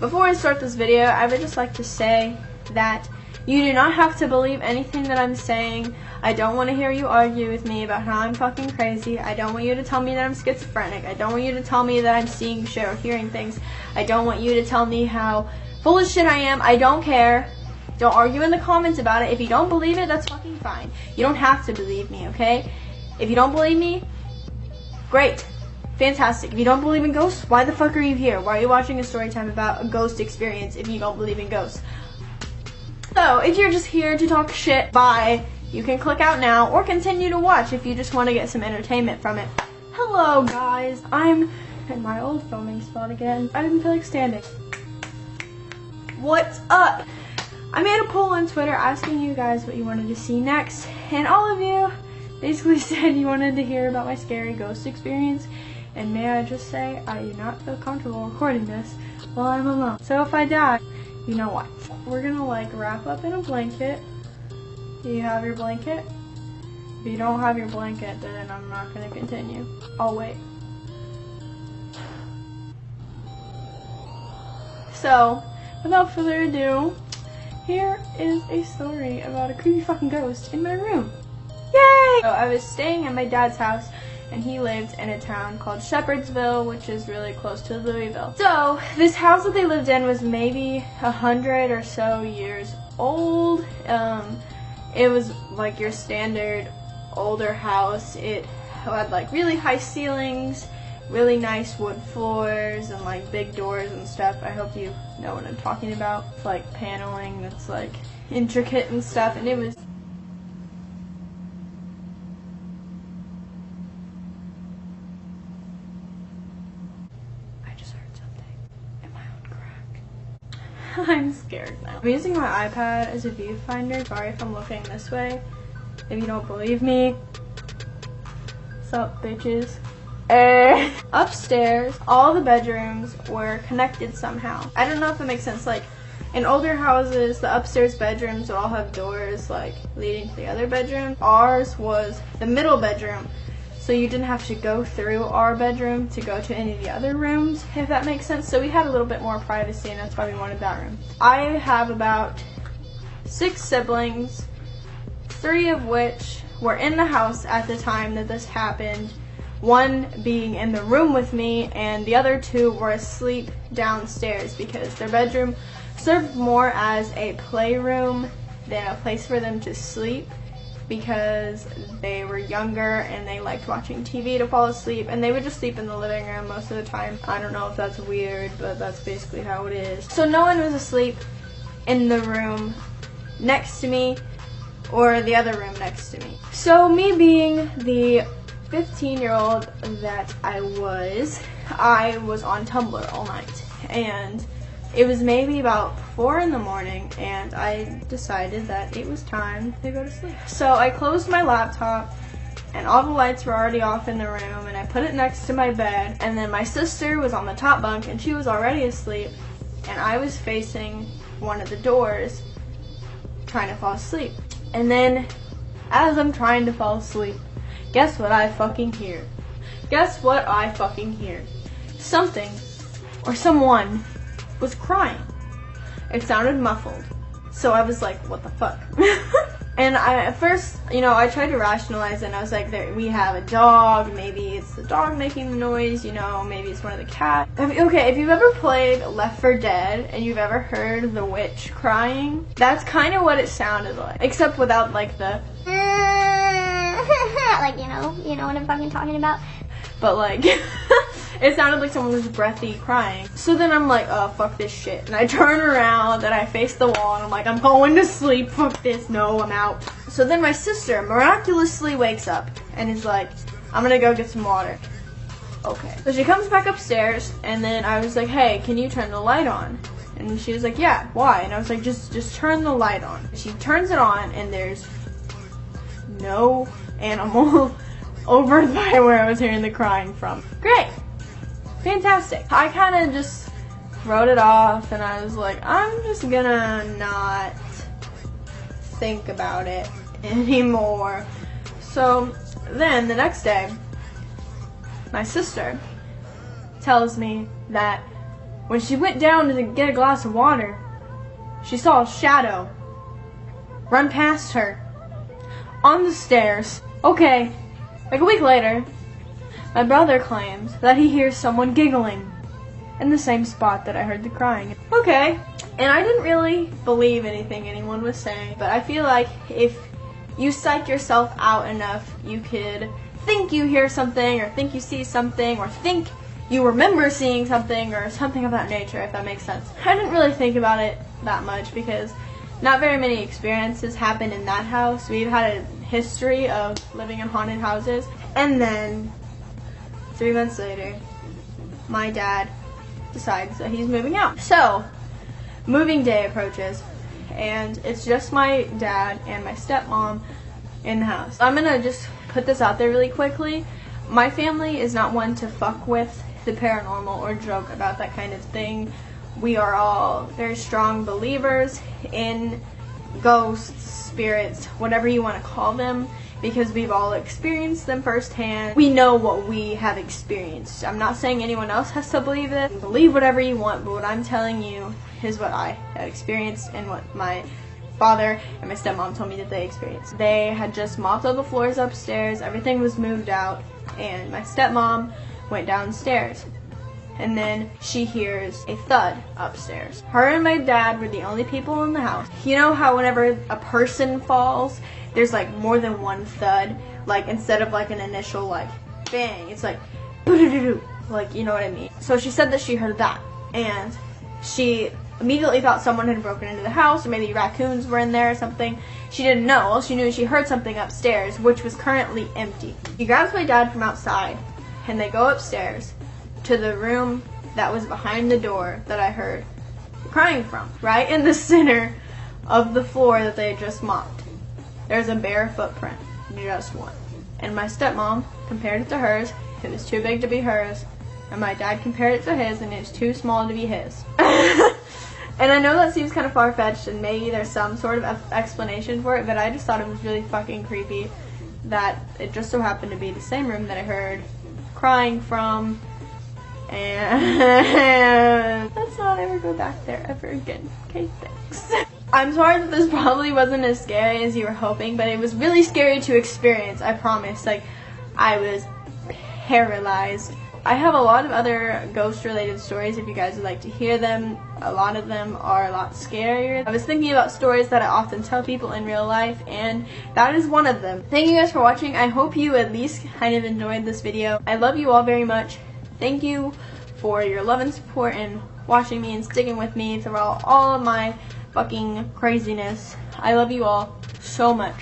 Before I start this video, I would just like to say that you do not have to believe anything that I'm saying. I don't want to hear you argue with me about how I'm fucking crazy. I don't want you to tell me that I'm schizophrenic. I don't want you to tell me that I'm seeing shit or hearing things. I don't want you to tell me how full of shit I am. I don't care. Don't argue in the comments about it. If you don't believe it, that's fucking fine. You don't have to believe me, okay? If you don't believe me, great. Fantastic. If you don't believe in ghosts, why the fuck are you here? Why are you watching a story time about a ghost experience if you don't believe in ghosts? So, if you're just here to talk shit, bye. You can click out now or continue to watch if you just want to get some entertainment from it. Hello, guys. I'm in my old filming spot again. I didn't feel like standing. What's up? I made a poll on Twitter asking you guys what you wanted to see next, and all of you basically said you wanted to hear about my scary ghost experience. And may I just say, I do not feel comfortable recording this while I'm alone. So if I die, you know what? We're gonna like wrap up in a blanket. Do you have your blanket? If you don't have your blanket, then I'm not gonna continue. I'll wait. So, without further ado, here is a story about a creepy fucking ghost in my room. Yay! So I was staying at my dad's house, and he lived in a town called Shepherdsville, which is really close to Louisville. So, this house that they lived in was maybe 100 or so years old. It was like your standard older house. It had like really high ceilings, really nice wood floors, and like big doors and stuff. I hope you know what I'm talking about. It's like paneling that's like intricate and stuff, and it was I'm scared now. I'm using my iPad as a viewfinder. Sorry if I'm looking this way. If you don't believe me, what's up, bitches? Upstairs, all the bedrooms were connected somehow. I don't know if it makes sense. Like, in older houses, the upstairs bedrooms would all have doors, like, leading to the other bedroom. Ours was the middle bedroom, so you didn't have to go through our bedroom to go to any of the other rooms, if that makes sense. So we had a little bit more privacy, and that's why we wanted that room. I have about 6 siblings, 3 of which were in the house at the time that this happened, 1 being in the room with me, and the other 2 were asleep downstairs because their bedroom served more as a playroom than a place for them to sleep, because they were younger and they liked watching TV to fall asleep, and they would just sleep in the living room most of the time. I don't know if that's weird, but that's basically how it is. So no one was asleep in the room next to me or the other room next to me. So me being the 15-year-old that I was on Tumblr all night, and it was maybe about 4 in the morning, and I decided that it was time to go to sleep. So I closed my laptop, and all the lights were already off in the room, and I put it next to my bed, and then my sister was on the top bunk, and she was already asleep, and I was facing one of the doors, trying to fall asleep. And then, as I'm trying to fall asleep, guess what I fucking hear? Guess what I fucking hear? Something, or someone, was crying. It sounded muffled. So I was like, what the fuck? And at first, I tried to rationalize it, and I was like, we have a dog, maybe it's the dog making the noise, maybe it's one of the cats. Okay, if you've ever played Left 4 Dead and you've ever heard the witch crying, that's kind of what it sounded like, except without like the like, you know what I'm fucking talking about. But like, it sounded like someone was breathy crying. So then I'm like, oh, fuck this shit. And I turn around and I face the wall and I'm like, I'm going to sleep, fuck this, no, I'm out. So then my sister miraculously wakes up and is like, I'm gonna go get some water. Okay. So she comes back upstairs, and then I was like, hey, can you turn the light on? And she was like, yeah, why? And I was like, just turn the light on. She turns it on, and there's no animal over by where I was hearing the crying from. Great. Fantastic. I kind of just wrote it off, and I was like, I'm just gonna not think about it anymore. So then the next day, my sister tells me that When she went down to get a glass of water, she saw a shadow run past her on the stairs. Okay, like a week later, my brother claims that he hears someone giggling in the same spot that I heard the crying. Okay, and I didn't really believe anything anyone was saying, but I feel like if you psych yourself out enough, you could think you hear something, or think you see something, or think you remember seeing something, or something of that nature, if that makes sense. I didn't really think about it that much because not very many experiences happened in that house. We've had a history of living in haunted houses. And then 3 months later, my dad decides that he's moving out. So, moving day approaches, and it's just my dad and my stepmom in the house. I'm gonna just put this out there really quickly. My family is not one to fuck with the paranormal or joke about that kind of thing. We are all very strong believers in ghosts, spirits, whatever you want to call them, because we've all experienced them firsthand. We know what we have experienced. I'm not saying anyone else has to believe this. Believe whatever you want, but what I'm telling you is what I have experienced and what my father and my stepmom told me that they experienced. They had just mopped all the floors upstairs, everything was moved out, and my stepmom went downstairs. And then she hears a thud upstairs. Her and my dad were the only people in the house. You know how whenever a person falls, there's like more than one thud? Like instead of like an initial like bang, it's like like, you know what I mean? So she said that she heard that, and she immediately thought someone had broken into the house, or maybe raccoons were in there or something. She didn't know. All she knew is she heard something upstairs, which was currently empty. She grabs my dad from outside, and they go upstairs to the room that was behind the door that I heard crying from. Right in the center of the floor that they had just mopped, there's a bare footprint, just one. And my stepmom compared it to hers. It was too big to be hers. And my dad compared it to his, and it was too small to be his. And I know that seems kind of far-fetched, and maybe there's some sort of explanation for it, but I just thought it was really fucking creepy that it just so happened to be the same room that I heard crying from. And let's not ever go back there ever again. Okay, thanks. I'm sorry that this probably wasn't as scary as you were hoping, but it was really scary to experience, I promise. Like, I was paralyzed. I have a lot of other ghost-related stories if you guys would like to hear them. A lot of them are a lot scarier. I was thinking about stories that I often tell people in real life, and that is one of them. Thank you guys for watching. I hope you at least kind of enjoyed this video. I love you all very much. Thank you for your love and support and watching me and sticking with me throughout all of my fucking craziness. I love you all so much.